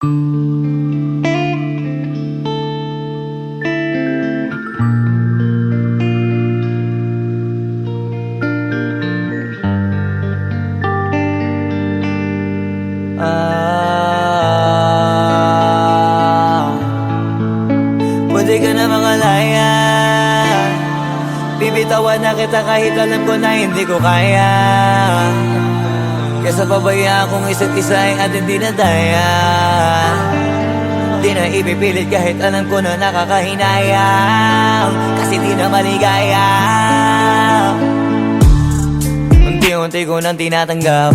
Pwede ka na makalaya. Bibitawan na kita kahit alam ko na hindi ko kaya. Kesa pabayaan kung isa't isa ay ating dinadaya. Di na ipipilit kahit alam ko na nakakahinayang, kasi di na maligaya. Unti-unti ko nang tinatanggap.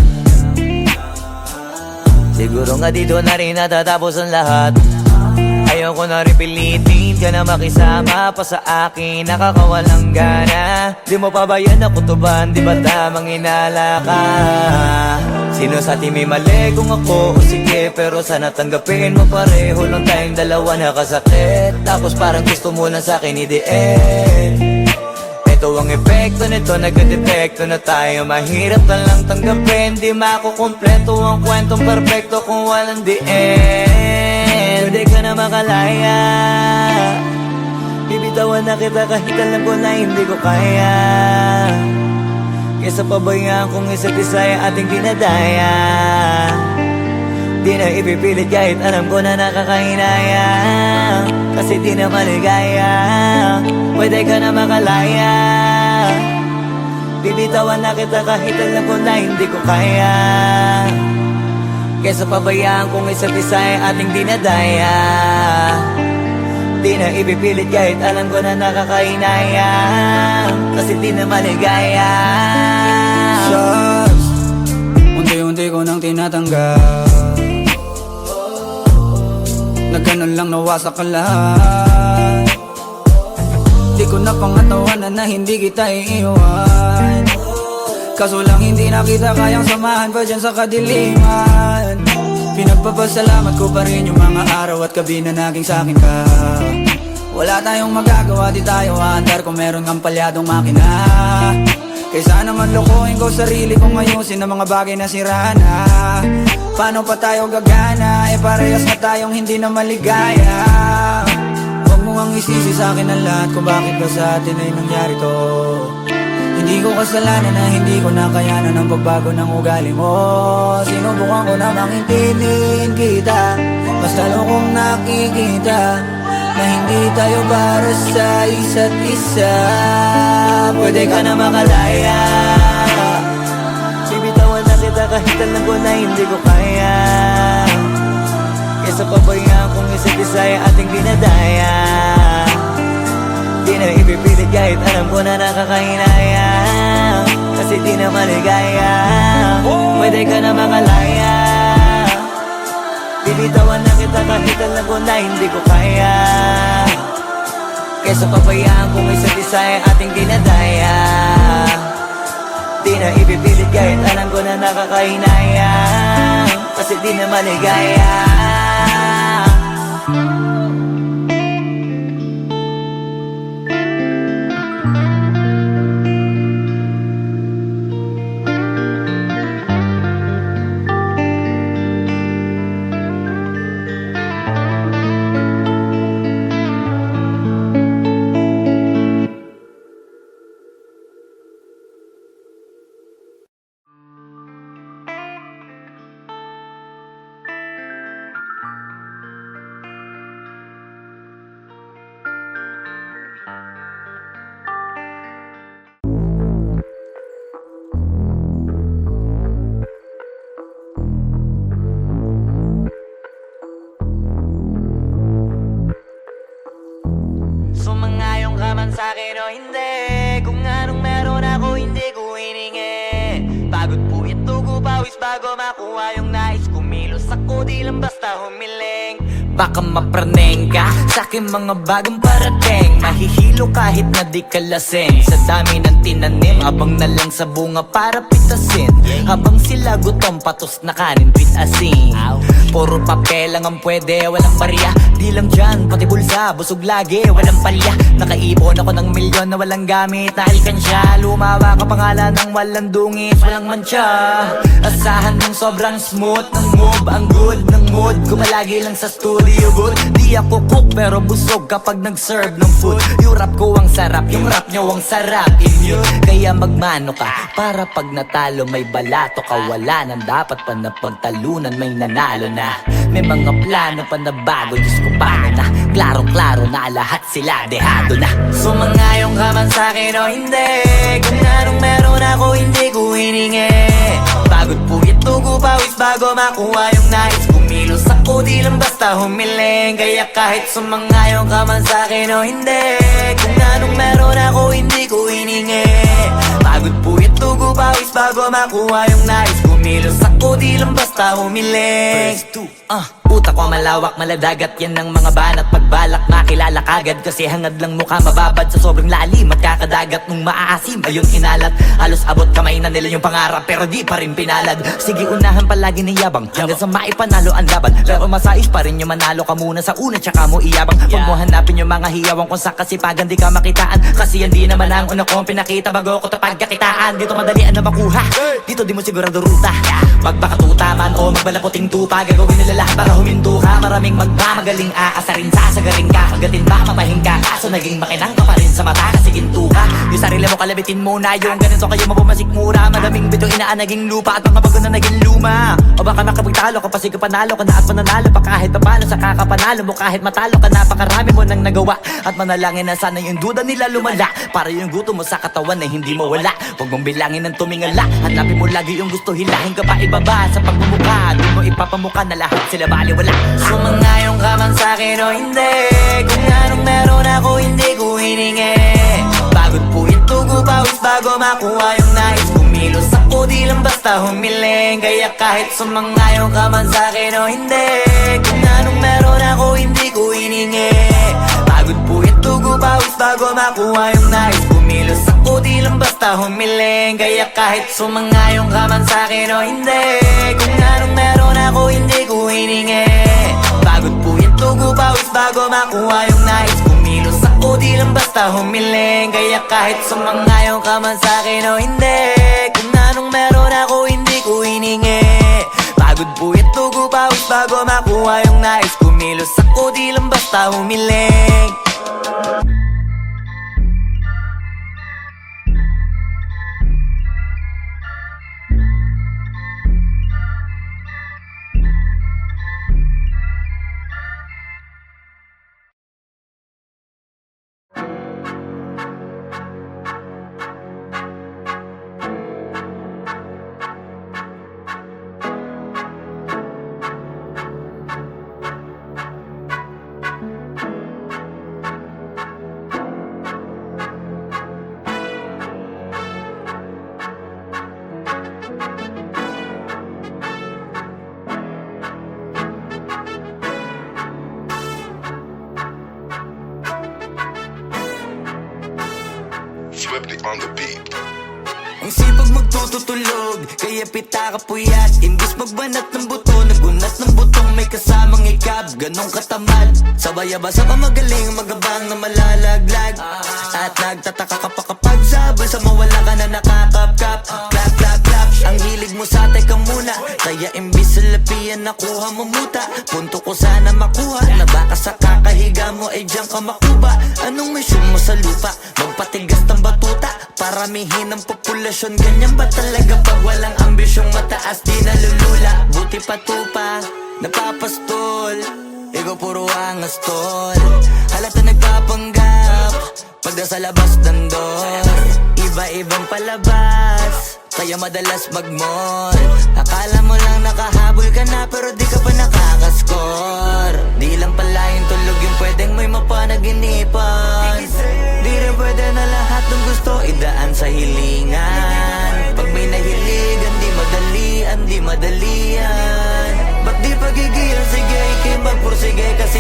Siguro nga dito na rin natatapos ang lahat. Ayoko na rin pilitin ka na makisama pa sa akin, nakakawalang gana. Di mo pa ba yan nakutuban, di ba tamang inala ka? Sino sa atin may mali kung ako o sige, pero sana tanggapin mo pareho lang tayong dalawa nakasakit. Tapos parang gusto mo lang sa akin i-end. Ito ang epekto nito, nagka-depekto na tayo. Mahirap na lang tanggapin, di makukumpleto ang kwentong perfecto kung walang the end. Pwede ka na makalaya. Bibitawan na kita kahit alam ko na hindi ko kaya. Kesa pabayaan kung isa't isa ay ating dinadaya. Di na ipipilit kahit alam ko na nakakahinaya, kasi di na maligaya. Pwede ka na makalaya. Bibitawan na kita kahit alam ko na hindi ko kaya. Kesa pabayaan kung isa't isa ay ating dinadaya. Di na ipipilit kahit alam ko na nakakahinaya, kasi di na maligaya. Shucks, unti-unti ko nang tinatanggap. Na ganun lang nawasak ka lahat. Di ko na pangatawanan na hindi kita iiwan. Kaso lang hindi na kita kayang samahan pa dyan sa kadiliman. Pinagpapasalamat ko pa rin yung mga araw at gabi na naging sa'kin ka. Wala tayong magagawa, di tayo aandar kung meron kang palyadong makina. Kaysa naman lokohin ko sarili kong ayusin ang mga bagay na sira na. Paano pa tayo gagana, parehas na tayong hindi na maligaya. Huwag mo ang isisi sa'kin ang lahat kung bakit ba sa atin ay nangyari to. Hindi ko kasalanan na hindi ko nakayanan ang pagbago ng ugali mo. Sinubukan ko na mangintindihin kita, basta kong nakikita na hindi tayo para sa isa't isa. Pwede ka na makalaya. Bibitawan na kita kahit alam ko na hindi ko kaya. Kesa pabayaan kung isa't isa ay ating dinadaya. Di na ipipilit kahit alam ko na nakakahinaya, kasi di na maligaya. Pwede ka na makalaya. Bibitawan na kita kahit alam ko na hindi ko kaya. Kesa pabayaan kung isa't isa ay ating dinadaya. Di na ipipilit kahit alam ko na nakakahinaya, kasi di na maligaya. Sumangayong ka man sa'kin o hindi, kung anong meron ako hindi ko hiningi. Pagod po ito ko pawis bago makuha yung nais. Kumilos ako di lang basta humiling. baka mapraneng ka sa'king mga bagong parating. Mahihilo kahit na di ka lasing sa dami ng tinanim, habang na lang sa bunga para pitasin. Habang sila gutom, patos na kanin with asin. Puro papel lang ang pwede, walang barya. Di lang dyan, pati bulsa, busog lagi, walang palya. Nakaipon ako ng milyon na walang gamit na alkansya. Lumawa ka pangalan ng walang dungis, walang mancha. Asahan ng sobrang smooth ng move, ang good ng mood ko palagi lang sa studio good. Di ako cook pero busog kapag nag-serve ng food. Yung rap ko ang sarap, yung rap nyo ang sarap, immune. Kaya magmano ka para pag natalo may balato ka. Wala nang dapat pa na pagtalunan, may nanalo na. May mga plano pa na bago, Diyos ko paano na. Klarong-klaro na lahat sila dehado na. Sumangayong ka man sa'kin o hindi, kung anong meron ako hindi ko hiningi. Pagod puyat tugo pawis bago makuha yung nais. Kumilos ako di lang basta humiling. Kaya kahit sumangayong ka man sa'kin o hindi, kung anong meron ako hindi ko hiningi. Pagod puyat tugo pawis bago makuha yung nais. Kumilos ako di lang basta humiling. Utak ko malawak, maladagat yan ng mga banat. Pagbalak makilala kagad kasi hangad lang mukha mababad sa sobrang lalim at kakadagat nung maaasim. Ayun inalat, halos abot kamay na nila yung pangarap pero di pa rin pinalad. Sige unahan palagi ni yabang hanggang sa maipanalo ang laban. Pero masais pa rin yung manalo ka muna sa una tsaka mo iyabang. Huwag mo hanapin yung mga hiyawang kung sa kasipagan di ka makitaan. Kasi yan di naman ang una kong pinakita bago ko tapagkakitaan. Dito madalian na makuha, dito di mo sigurado ruta. Magbakatuta man o magbalaputing tupa, gagawin nila lahat para huminto ka. Maraming magmamagaling aasarin, sasagaring ka, kagatin ba mapahing ka. Kaso naging makinang ka pa rin sa mata kasi ginto ka. Yung sarili mo kalabitin muna, yung ganito kayo mapumasik mura. Madaming bito inaan naging lupa at mga bago na naging luma. O baka makapagtalo ka pa sige panalo ka na at mananalo pa kahit papalo sa kakapanalo mo. Kahit matalo ka napakarami mo nang nagawa at manalangin na sana yung duda nila lumala para yung gutom mo sa katawan na hindi mo wala. Huwag mong bilangin ng tumingala, hanapin mo lagi yung gusto, hilahin ka pa ibaba sa pagmumukha. Di mo ipapamukha na lahat sila baliwala. Sumangayong ka man sa'kin o hindi, kung anong meron ako hindi ko hiningi. Pagod puyat tugo pawis bago makuha yung nais. Kumilos ako di lang basta humiling. Kaya kahit sumangayong ka man sa'kin o hindi, kung anong meron ako hindi ko hiningi. Pagod puyat tugo pawis bago makuha yung nais. Kumilos ako di lang basta humiling. Kaya kahit sumangayong ka man sa'kin o hindi, kung anong meron ako hindi ko hiningi. Pagod puyat tugo pawis bago makuha yung nais. Kumilos ako di lang basta humiling. Kaya kahit sumangayong ka man sa'kin o hindi, kung anong meron ako hindi ko hiningi. Pagod puyat tugo pawis bago makuha yung nais. Kumilos ako di lang basta humiling. Swifty on the beat. Ang sipag magtututulog, kaya pita ka puyat. Imbis magbanat ng buto, nagunat ng butong may kasamang ikab. Ganong katamad, sabay-abasa ka magaling, magabang na malalaglag. At nagtataka ka pa kapag sabay sa mawala ka na nakakapkap. Clap, clap, clap, ang hilig mo sa teka muna. Kaya imbis sa lapian nakuha mo muta. Punto ko sana makuha, na baka sa kakahiga mo ay diyan ka makuba. Anong mission mo sa lupa? Magpatigas ng batuta, paramihin ang populasyon. Ganyan ba talaga pag walang ambisyong mataas di nalulula? Buti pa tupa, napapastol, ikaw puro angas tol. Halata nagpapanggap, pag nasa labas ng door. Iba-ibang palabas, kaya madalas mag-mall. Akala mo lang nakahabol ka na pero di ka pa nakakascore. Di lang pala yung tulog yung pwedeng may mapanaginipan. Di rin pwede na lahat ng gusto idaan sa hilingan. Pag may nahiligan di madalian. Ba't di pagigilan sige ikay magpursige kasi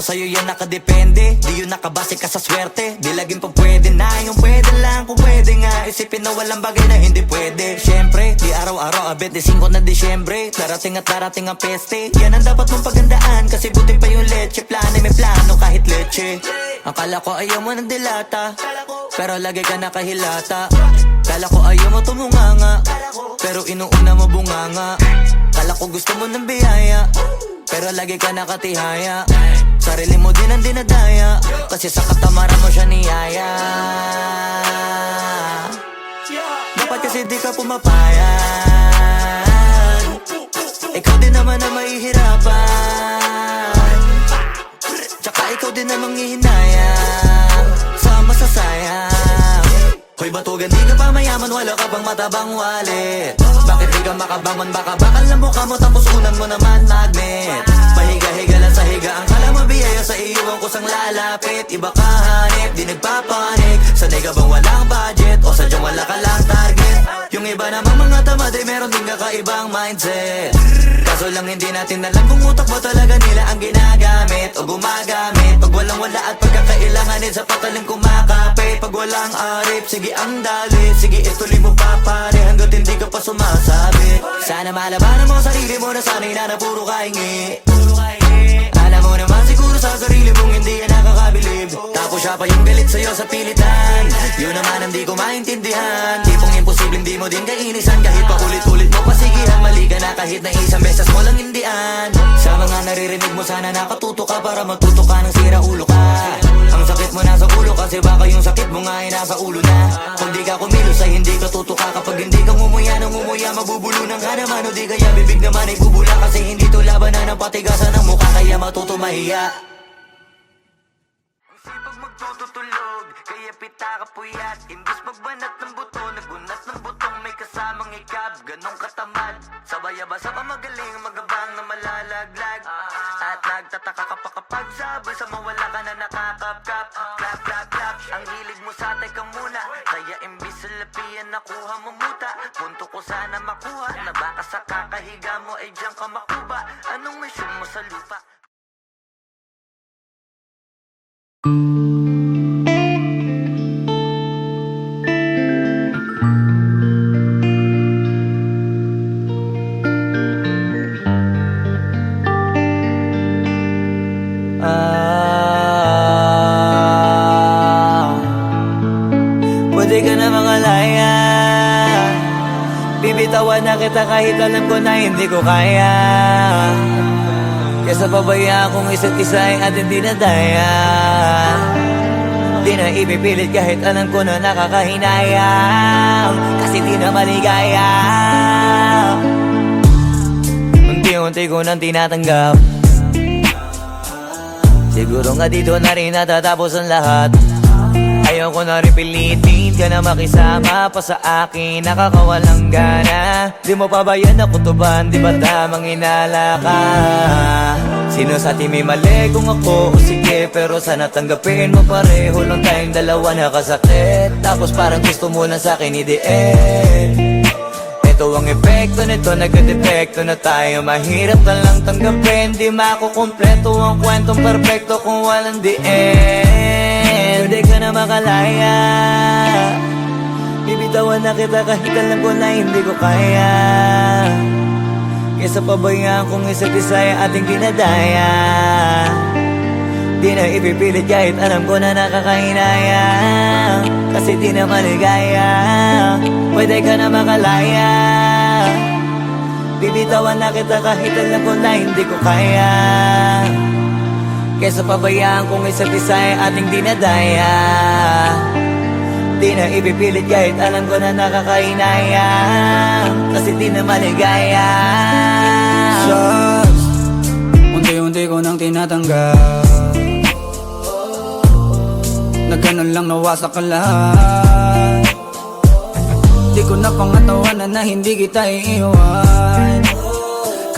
sa'yo yan nakadepende. Di yun nakabase ka sa swerte. Di laging pa pwede na, yung pwede lang kung pwede nga. Isipin na walang bagay na hindi pwede. Syempre, di araw-araw 25 na Disyembre. Darating at darating ang peste. Yan ang dapat mong pagandaan, kasi buti pa yung leche. Plano may plano kahit leche. Akala ko ayaw mo ng dilata, pero lagi ka nakahilata. Kala ko ayaw mo tumunganga, pero inuuna mo bunganga. Kala ko gusto mo ng biyaya, pero lagi ka nakatihaya. Sarili mo din ang dinadaya, kasi sa katamaran mo siya niyaya. Dapat kasi di ka pumapayag, ikaw din naman ang mahihirapan. Tsaka ikaw din namang hihinayang sa masasayang. Hoy batugan, di ka pa mayaman, wala ka pang matabang wallet. Bakit di ka makabangon, baka bakal na mukha mo, tapos unan mo naman magnet. Pahiga-higa lang sa higa, ang kala mo biyaya sa iyo ang kusang lalapit. Iba ka hanip, di nagpapanik. Sanay ka bang walang budget, o sadyang wala ka lang target? Yung iba namang mga tamad ay meron din kakaibang mindset. Kaso lang hindi natin alam kung utak ba talaga nila ang ginagamit o gumagamit. Pag walang wala at pagkakailanganin sa patalim kumakapit. Pag walang arip, sige ang dali, sige ituloy mo pa pare hanggat hindi ka pa sumasabi. Sana malabanan mo sarili mo na sanay na puro kahingi. Alam mo naman siguro sa sarili mong hindi yan nakakabilib. Tapos siya pa yung galit sa'yo sa pilitan. Yun naman ang di ko maintindihan. Tipong imposibleng di mo din kainisan. Kahit pa ulit-ulit mo pasigihan, mali ka na kahit na isang beses mo lang hindian. Sa mga naririnig mo sana nakatuto ka para matuto ka ng sira ulo ka. Ang sakit mo nasa ulo kasi baka yung sakit mo nga ay nasa ulo na. Kung di ka kumilos ay hindi ka tutuka. Kapag hindi ka ngumuya ng ngumuya, mabubulunan ka naman. O di kaya bibig naman ay bubula, kasi hindi to labanan ng patigasan ng mukha, kaya matuto mahiya. Sipag magtututulog, kaya pita ka puyat. Imbis magbanat ng buto, nagunat ng butong may kasamang ikab. Ganong katamad, sabay-abasa pa magaling, magabang na malalaglag. At nagtataka ka pa kapag sabay sa mawala ka na nakakapkap. Clap, clap, clap, ang hilig mo sa teka muna. Kaya imbis sa lapian nakuha mo muta. Punto ko sana makuha, na baka sa kakahiga mo ay diyan ka makuba. Anong mission mo sa lupa? Pwede ka na mangalaya, bibitawan na kita kahit alam ko na hindi ko kaya. Kesa pabayaan kung isa't isa ay ating dinadaya. Di na ipipilit kahit alam ko na nakakahinayang, kasi di na maligaya. Unti-unti ko nang tinatanggap, siguro nga dito na rin natatapos ang lahat. Ayaw ko na rin pilitin ka na makisama pa sa akin, nakakawalang gana. Di mo pa ba yan nakutuban, di ba tamang inala ka? Sino sa atin may mali kung ako o sige, pero sana tanggapin mo pareho lang tayong dalawa nakasakit. Tapos parang gusto mo lang sa akin i-end. Ito ang epekto nito, nagka-depekto na tayo. Mahirap na lang tanggapin, di makukumpleto ang kwentong perfecto kung walang the end. Pwede ka na makalaya, bibitawan na kita kahit alam ko na hindi ko kaya. Kesa pabayaan kung isa't isa ay ating dinadaya. Di na ipipilit kahit alam ko na nakakahinaya, kasi di na maligaya. Pwede ka na makalaya, bibitawan na kita kahit alam ko na hindi ko kaya. Kesa pabayaan kung isa't isa ay ating dinadaya. Di na ipipilit kahit alam ko na nakakahinaya, kasi di na maligaya. Shots, unti-unti ko nang tinatanggap. Nagganon lang nawasak ka lahat. Di ko na pangatawanan na hindi kita iiwan.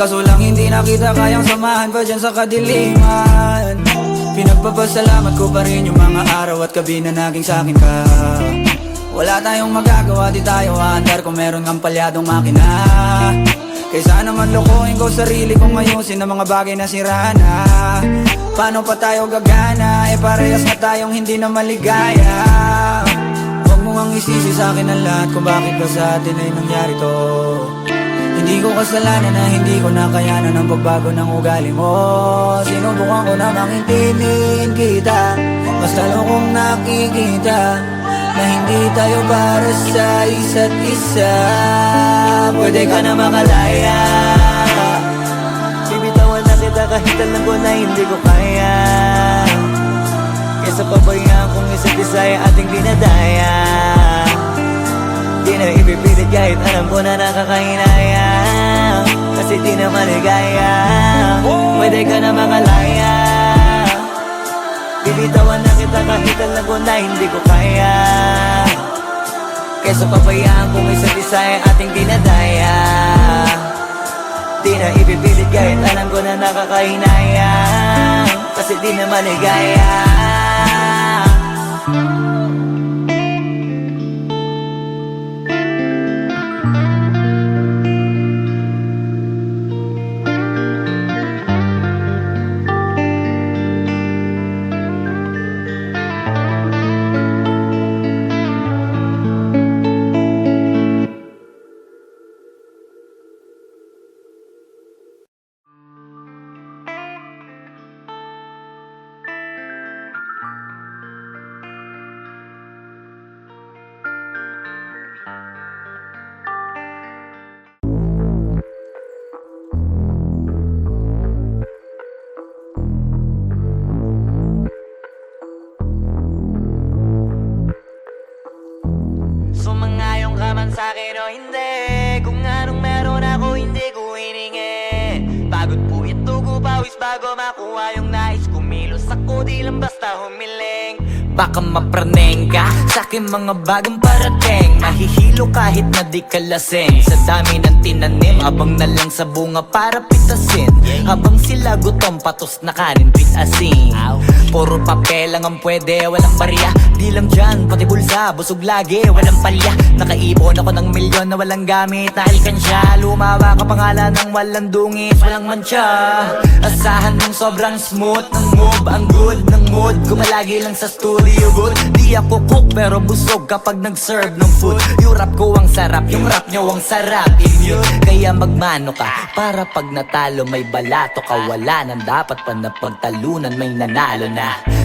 Kaso lang hindi na kita kayang samahan pa dyan sa kadiliman. Pinagpapasalamat ko pa rin yung mga araw at gabi na naging sa'kin ka. Wala tayong magagawa, di tayo aandar kung meron kang palyadong makina. Kaysa naman lokohin ko sarili kong ayusin ang mga bagay na sira na. Paano pa tayo gagana? Parehas na tayong hindi na maligaya. Huwag mo ngang isisi sa akin ang lahat kung bakit ba sa atin ay nangyari to. Hindi ko kasalanan na hindi ko nakayanan ang pagbago ng ugali mo. Sinubukan ko namang intindihin kita, mas lalo kong nakikita na hindi tayo para sa isa't isa. Pwede ka na makalaya, bibitawan na kita kahit alam ko na hindi ko kaya. Kesa pabayaan kung isa't isa ay ating dinadaya. Di na ipipilit kahit alam ko na nakakahinaya, kasi di na maligaya. Pwede ka na makalaya, bibitawan na kita kahit alam ko na hindi ko kaya. Kesa pabayaan kung isa't isa ay ating dinadaya. Di na ipipilit kahit alam ko na nakakahinaya, kasi di na maligaya. Sumangayong ka man sa'kin o hindi, kung anong meron ako hindi ko hiningi. Pagod po ito ko pawis bago makuha yung nais. Kumilos ako di lang basta humiling. Baka mapraneng ka sa'kin mga bagong parating. Mahihilo kahit na di ka lasing. Sa dami ng tinanim, abang na lang sa bunga para pitasin. Habang sila gutom, patos na kanin pitasin. Puro papel lang ang pwede, walang barya. Di lang dyan, pati bulsa, busog lagi, walang palya. Nakaipon ako ng milyon na walang gamit na alkansya. Lumawa ka pangalan ng walang dungis, walang mancha. Asahan mong sobrang smooth ng move, ang good ng mood. Gumalagi lang sa studio good. Di ako cook pero busog kapag nag-serve ng food. Yung rap ko ang sarap, yung rap nyo ang sarap. Immune, kaya magmano ka para pag natalo may balato ka. Wala nang dapat pa na pagtalunan, may nanalo na.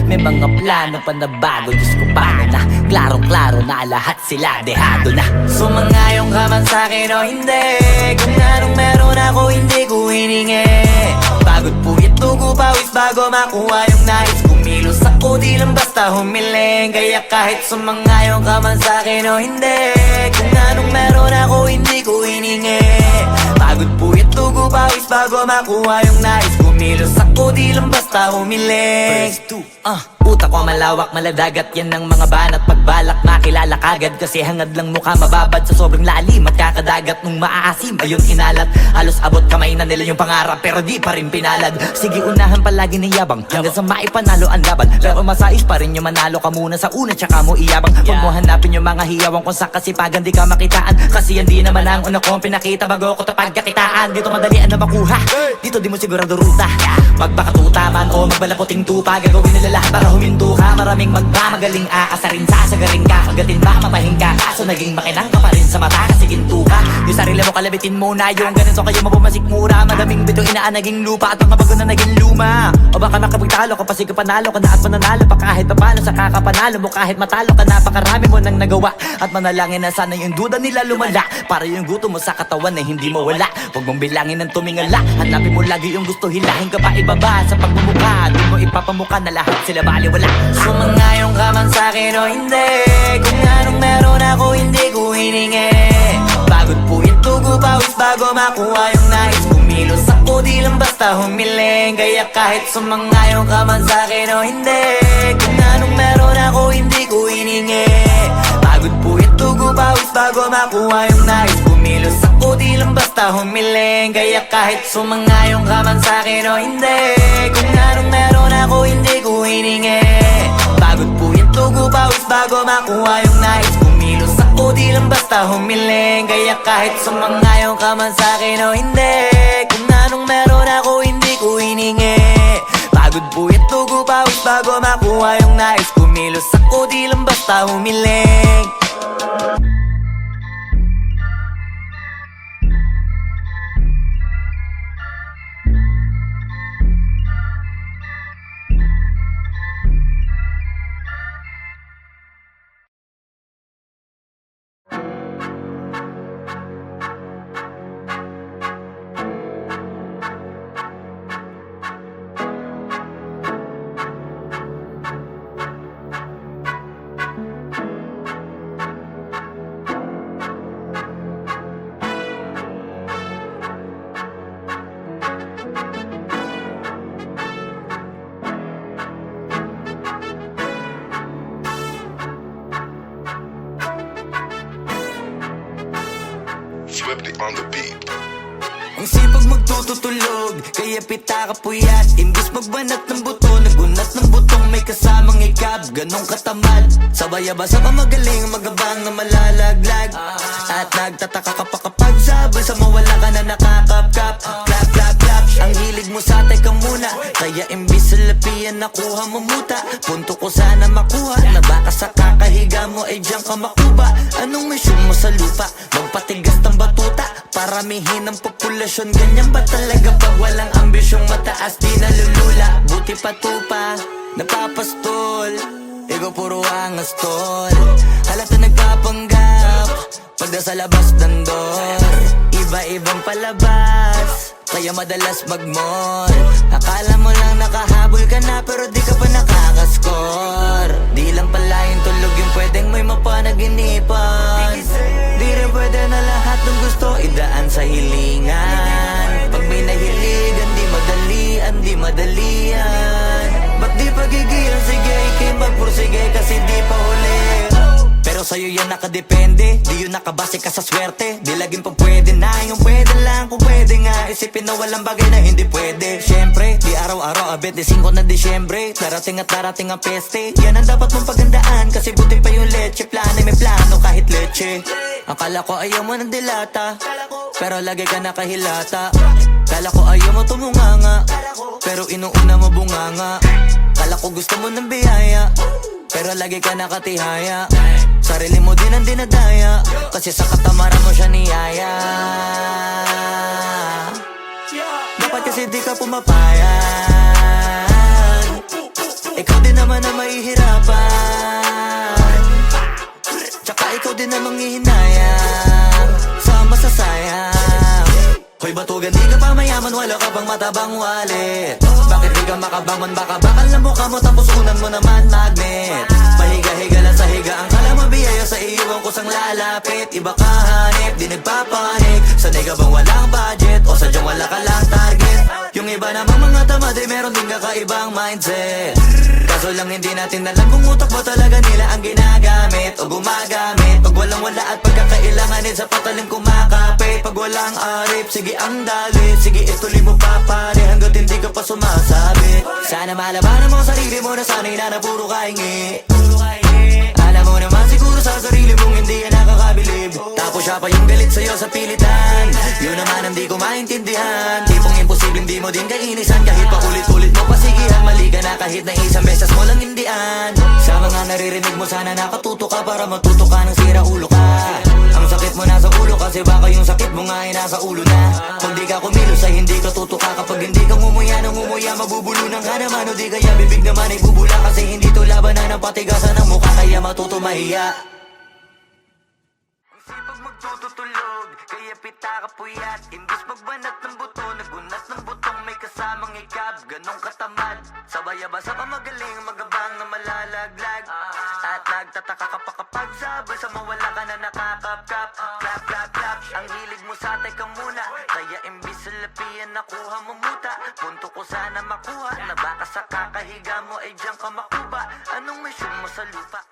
May mga plano pa na bago, Diyos ko paano na. Klarong-klaro na lahat sila dehado na. Sumangayong ka man sa'kin o hindi, kung anong meron ako hindi ko hiningi. Pagod po ito ko pawis bago makuha yung nais. Kumilos ako di lang basta humiling. Kaya kahit sumangayong ka man sa'kin o hindi, kung anong meron ako hindi ko hiningi. Pagod po ito ko pawis bago makuha yung nais. Kumilos ako di lang basta humiling. Utak ko malawak, maladagat yan ng mga banat. Pagbalak makilala kagad, kasi hangad lang mukha mababad. Sa sobrang lalim, magkakadagat nung maaasim. Ayun inalat, halos abot kamay na nila yung pangarap, pero di pa rin pinalad. Sige unahan palagi ng yabang, hanggang sa maipanalo ang laban. Pero masais pa rin yung manalo ka muna sa una, tsaka mo iyabang. Huwag mo hanapin yung mga hiyawang kung sa kasipagan di ka makitaan. Kasi yan di naman ang una kong pinakita bago ko tapagkakitaan. Dito madalian na makuha, dito di mo sigurado ruta. Magbakatuta man o magbalaputing tupa, gagawin nila lahat para huminto ka. Maraming magmamagaling aasarin, sasagaring ka. Kagatin ba mapahing ka, kaso naging makinang ka pa rin sa mata kasi ginto ka. Yung sarili mo kalabitin muna, yung ganito kayo mabumasik mura. Madaming bito inaan naging lupa at mga bago na naging luma. O baka makapagtalo ka pa, sige panalo ka na at mananalo pa kahit papalo. Sa kakapanalo mo kahit matalo ka, napakarami mo nang nagawa. At manalangin na sana yung duda nila lumala, para yung gutom mo sa katawan na hindi mawala. Huwag mong bilangin ng tumingala, hanapin mo lagi yung gusto, hilahin ka pa ibaba. Sa pagmumukha, di mo ipapamuka na lahat sila baliwala. Sumangayong ka man sa'kin o hindi, kung anong meron ako hindi ko hiningi. Pagod po ito ko pawis bago makuha yung nais. Kumilos ako di lang basta humiling. Kaya kahit sumangayong ka man sa'kin o hindi, kung anong meron ako hindi ko hiningi. Pagod po ito ko pawis bago makuha yung nais. Kumilos ako di lang basta humiling. Kaya kahit sumangayong ka man sa'kin o hindi, kung anong meron ako hindi ko hiningi. Pagod po ito ko pawis bago makuha yung nais. Kumilos ako ako, di lang basta humiling. Kaya kahit sumangayon ka man sa'kin o hindi, kung anong meron ako hindi ko hiningi. Pagod puyat tugo pawis bago makuha yung nais. Kumilos ako, di lang basta humiling. Swifty on the beat. Ang sipag magtututulog, kaya pita ka puyat. Imbis magbanat ng buto, nagunat ng butong may kasamang ikab. Ganong katamad, sabay-abasa pa magaling, magabang na malalaglag. At nagtataka ka pa kapag sabay sa mawala ka na nakakapkap. Clap, clap, clap, ang hilig mo sa teka muna. Kaya imbis sa lapian nakuha mo muta. Punto ko sana makuha, na baka sa kakahiga mo ay diyan ka makuba. Anong mission mo sa lupa? Magpatigas ng batuta, paramihin ang populasyon. Ganyan ba talaga pag walang ambisyong mataas? Di nalulula, buti patupa, napapastol. Ikaw puro angas tol, halata nagpapanggap pag nasa labas ng door. Iba-ibang palabas, kaya madalas mag-mall. Akala mo lang nakahabol ka na, pero di ka pa nakakascore. Di lang pala yung tulog yung pwedeng may mapanaginipan. Di rin pwede na lahat ng gusto idaan sa hilingan. Pag may nahiligan, di madalian, di madalian. Ba't di pagigil? Sige, ikay magpursige kasi di pa huli. Pero sa'yo yan nakadepende, di yun nakabase ka sa swerte. Di laging pa pwede na, yung pwede lang kung pwede nga. Isipin na walang bagay na hindi pwede. Siyempre, di araw-araw, 25 na Disyembre. Darating at darating ang peste, yan ang dapat mong pagandaan. Kasi buti pa yung leche, plano may plano kahit leche. Akala ko ayaw mo ng dilata, pero lagi ka nakahilata. Kala ko ayaw mo tumunganga, pero inuuna mo bunganga. Kala ko gusto mo ng biyaya, pero lagi ka nakatihaya. Sarili mo din ang dinadaya, kasi sa katamaran mo siya niyaya. Dapat kasi di ka pumapayag, ikaw din naman na mahihirapan. Tsaka ikaw din na manghihinayang sa masasayang. Hoy batugan, di ka pa mayaman, wala ka pang matabang wallet. Bakit di ka makabangon, baka bakal na mukha mo tapos unan mo naman magnet. Pahiga-higa lang sa higaan, kala mabiyaya sa iwan ko sang lalapit. Iba ka hanip, di nagpapanik. Sanay ka bang walang budget o sadyang wala ka lang target? Yung iba namang mga tamad ay meron din kakaibang mindset. Kaso lang hindi natin alam kung utak ba talaga nila ang ginagamit o gumagamit. Pag walang wala at pagkakailanganin sa patalim kumakapit. Pag walang arip, sige ang dalit, sige ituloy mo pa pare hanggat hindi ka pa sumasabi. Sana malabanan mo sarili mo na sanay na puro kahingi. Alam mo naman siguro sa sarili mong hindi yan nakakabilib. Tapos siya pa yung galit sa'yo sa pilitan. Yun naman ang di ko maintindihan. Tipong imposible di mo din kainisan. Kahit pa ulit-ulit mo pasigihan, mali ka na kahit na isang beses mo lang hindian. Sa mga naririnig mo sana nakatuto ka para matuto ka ng sira ulo ka. Ang sakit mo nasa ulo kasi baka yung sakit mo nga ay nasa ulo na. Kung di ka kumilos ay hindi ka tutuka. Kapag hindi ka ngumuya ng ngumuya, mabubulunan ka naman. O di kaya bibig naman ay bubula, kasi hindi to labanan ng patigasan ng mukha, kaya matuto mahiya. Ang sipag magtututulog, kaya pita ka puyat. Imbis magbanat ng buto, nagunat ng butong may kasamang ikab. Ganong katamad, sabay-abasa pa magaling, magabang na malalaglag. At nagtataka ka pa kapag sabay sa mawala ka na nakakapkap. Clap, clap, clap, ang hilig mo sa teka muna. Kaya imbis sa lapian nakuha mo muta. Punto ko sana makuha, na baka sa kakahiga mo ay diyan ka makuba. Anong mission mo sa lupa?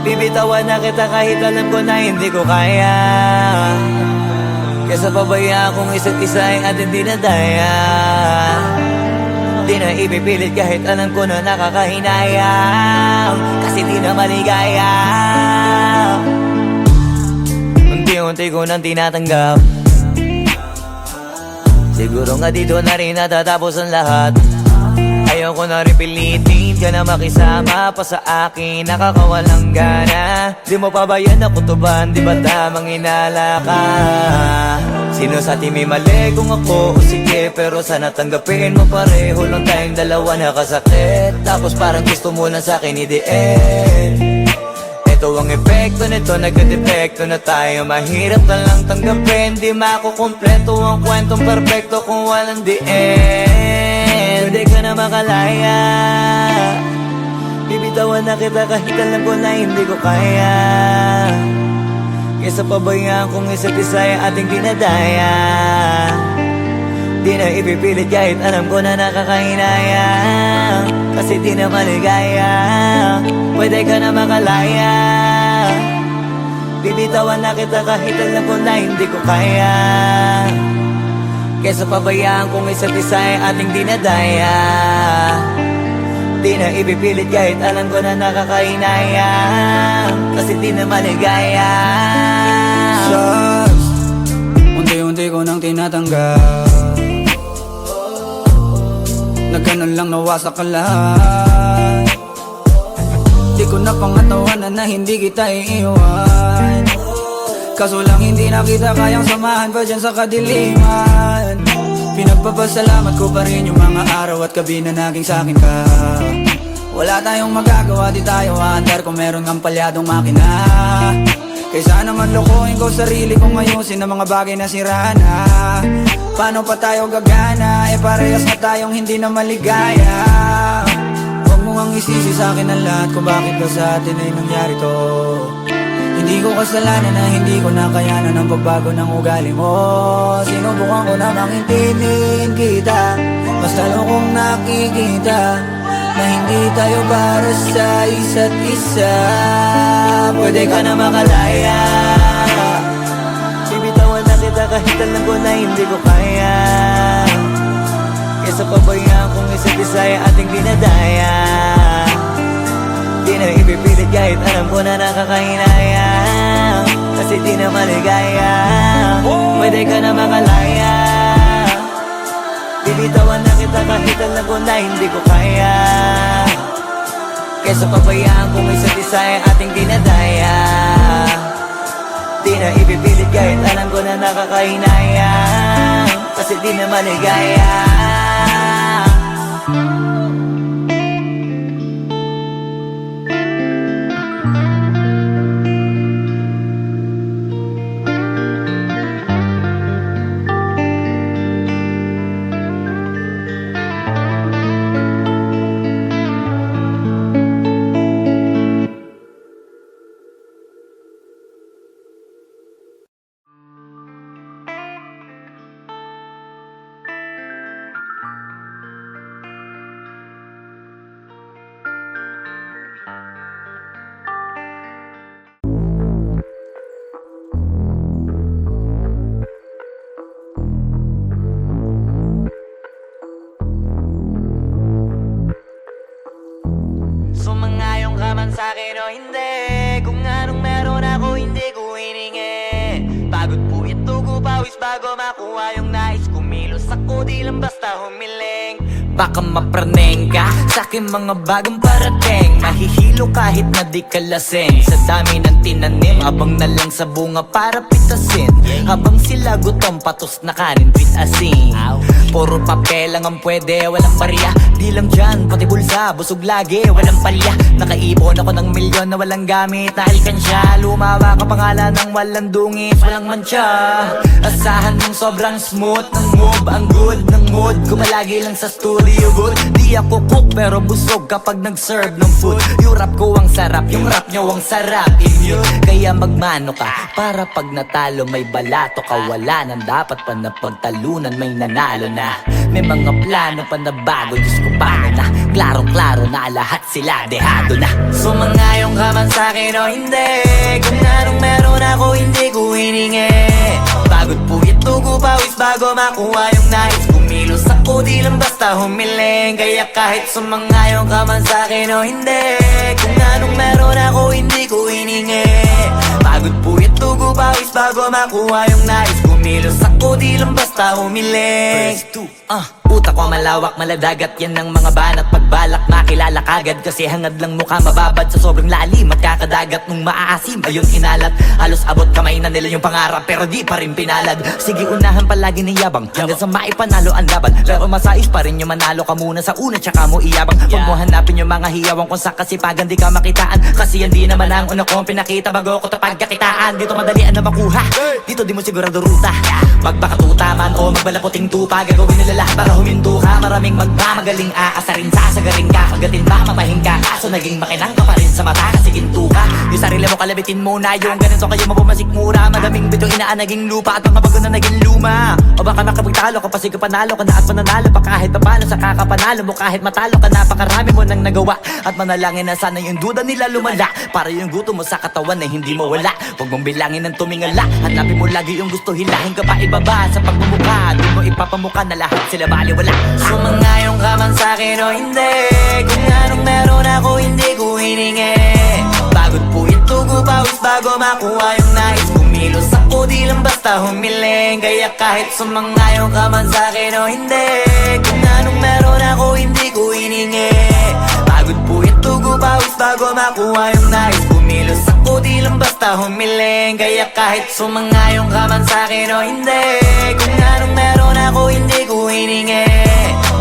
Bibitawan na kita kahit alam ko na hindi ko kaya. Kesa pabayaan kung isa't isa ay ating dinadaya. Di na ipipilit kahit alam ko na nakakahinayang, kasi di na maligaya. Unti-unti ko nang tinatanggap. Siguro nga dito na rin natatapos ang lahat. Ayaw ko na rin pilitin ka na makisama pa sa akin, nakakawalang gana. Di mo pa ba yan nakutuban, di ba tamang inala ka? Sino sa atin may mali kung ako o sige, pero sana tanggapin mo pareho lang tayong dalawa nakasakit. Tapos parang gusto mo lang sa akin i-end. Ito ang epekto nito, nagka-depekto na tayo. Mahirap na lang tanggapin, di makukumpleto ang kwentong perfecto kung walang the end. Pwede ka na makalaya, bibitawan na kita kahit alam ko na hindi ko kaya. Kesa pabayaan kung isa't isa ay ating dinadaya. Di na ipipilit kahit alam ko na nakakahinaya, kasi di na maligaya. Pwede ka na makalaya, bibitawan na kita kahit alam ko na hindi ko kaya. Kesa pabayaan kung isa't isa ay ating dinadaya. Di na ipipilit kahit alam ko na nakakahinaya, kasi di na maligaya. Shucks, unti-unti ko nang tinatanggap. Na ganun lang nawasak ka lahat. Di ko na pangatawanan na hindi kita iiwan. Kaso lang hindi na kita kayang samahan pa dyan sa kadiliman. Pinagpapasalamat ko pa rin yung mga araw at gabi na naging sa'kin ka. Wala tayong magagawa, di tayo aandar kung meron ng palyadong makina. Kaysa naman lokohin ko sarili kong ayusin ang mga bagay na sira na. Paano pa tayo gagana, parehas na tayong hindi na maligaya. Huwag mo ang isisi sa'kin ang lahat kung bakit ba sa atin ay nangyari to. Hindi ko kasalanan na hindi ko nakayanan ang pagbago ng ugali mo. Sinubukan ko na makintindihin kita, basta lang kong nakikita na hindi tayo para sa isa't isa. Pwede ka na makalaya, bibitawan na kita kahit alam ko na hindi ko kaya. Kesa pabayaan kung isa't isa ay ating dinadaya. Di na ipipilit kahit alam ko na nakakahinaya, kasi di na maligaya. Pwede ka na makalaya, bibitawan na kita kahit alam ko na hindi ko kaya. Kesa pabayaan kung isa't isa ay ating dinadaya. Di na ipipilit kahit alam ko na nakakahinaya, kasi di na maligaya. Sumangayong ka man sa'kin o hindi, kung anong meron ako hindi ko hiningi. Pagod po ito ko pawis bago makuha yung nais. Kumilos ako di lang basta humiling. Baka mapraneng ka sa'kin mga bagong parating. Mahihilo kahit na di ka lasing. Sa dami ng tinanim, abang na lang sa bunga para pitasin. Habang sila gutom, patos na kanin with asin. Puro papel lang ang pwede, walang barya. Di lang dyan, pati bulsa, busog lagi, walang palya. Nakaipon ako ng milyon na walang gamit na alkansya. Lumawa ka pangalan ng walang dungis, walang mancha. Asahan mong sobrang smooth ng move, ang good ng mood ko malagi lang sa studio. palibot. Di ako cook pero busog kapag nag-serve ng food. Yung rap ko ang sarap, yung rap nyo ang sarap, immune. Kaya magmano ka para pag natalo may balato ka. Wala nang dapat pa na pagtalunan, may nanalo na. May mga plano pa na bago, Diyos ko paano na. Klarong-klaro na lahat sila dehado na. Sumangayong ka man sa'kin o hindi, kung anong meron ako hindi ko hiningi. Pagod po itugo pawis bago makuha yung nais. Kumilos ako di lang basta humiling. Kaya kahit sumangayong ka man sa'kin o hindi, kung anong meron ako hindi ko hiningi. Pagod po itugo pawis bago makuha yung nais. Kumilos ako di lang basta humiling. Utak ko malawak, maladagat yan ng mga banat. Pagbalak makilala kagad kasi hangad lang mukha mababad sa sobrang lalim at kakadagat nung maaasim. Ayun inalat, halos abot kamay na nila yung pangarap pero di pa rin pinalad. Sige unahan palagi ni yabang hanggang sa maipanalo ang laban. Pero masais pa rin yung manalo ka muna sa una tsaka mo iyabang. Huwag mo hanapin yung mga hiyawang kung sa kasipagan di ka makitaan. Kasi yan di naman ang una kong pinakita bago ko tapagkakitaan. Dito madalian na makuha, dito di mo sigurado ruta. Magpakatuta man o magbalaputing tupa, gagawin nila lahat para huminto ka. Maraming magmamagaling aasarin sasagaring ka. Kagatin ba mamahing ka, kaso naging makinang ka pa rin sa mata kasi ginto ka. Yung sarili mo kalabitin muna, yung ganito kayo mabumasik mura. Madaming bito inaan naging lupa at mga bago na naging luma. O baka makapagtalo ka pa sige panalo ka na at mananalo pa kahit papano sa kakapanalo mo. Kahit matalo ka napakarami mo nang nagawa at manalangin na sana yung duda nila lumala para yung gutom mo sa katawan ay hindi mawala. Huwag mong bilangin ng tumingala, hanapin mo lagi yung gusto, hilahin ka pa ibaba sa pagmumukha. Di mo ipapamuka na lahat sila baliwala. Sumangayong ka man sa'kin o hindi, kung anong meron ako hindi ko hiningi. Pagod po itugo pawis bago makuha yung nais. Kumilos ako di lang basta humiling. Kaya kahit sumangayong ka man sa'kin o hindi, kung anong meron ako hindi ko hiningi. Pagod po itugo pawis bago makuha yung nais. Kumilos ako di lang basta humiling. Kaya kahit sumangayong ka man sa'kin o hindi, kung anong meron ako hindi ko hiningi.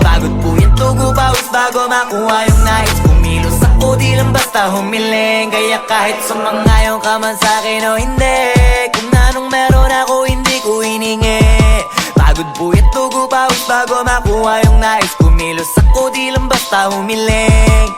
Pagod po itugo pawis bago makuha yung nais. Kumilos ako di lang basta humiling. Kaya kahit sumangayong ka man sa'kin o hindi, kung anong meron ako hindi ko hiningi. Pagod po itugo pawis bago makuha yung nais. Kumilos ako di lang basta humiling.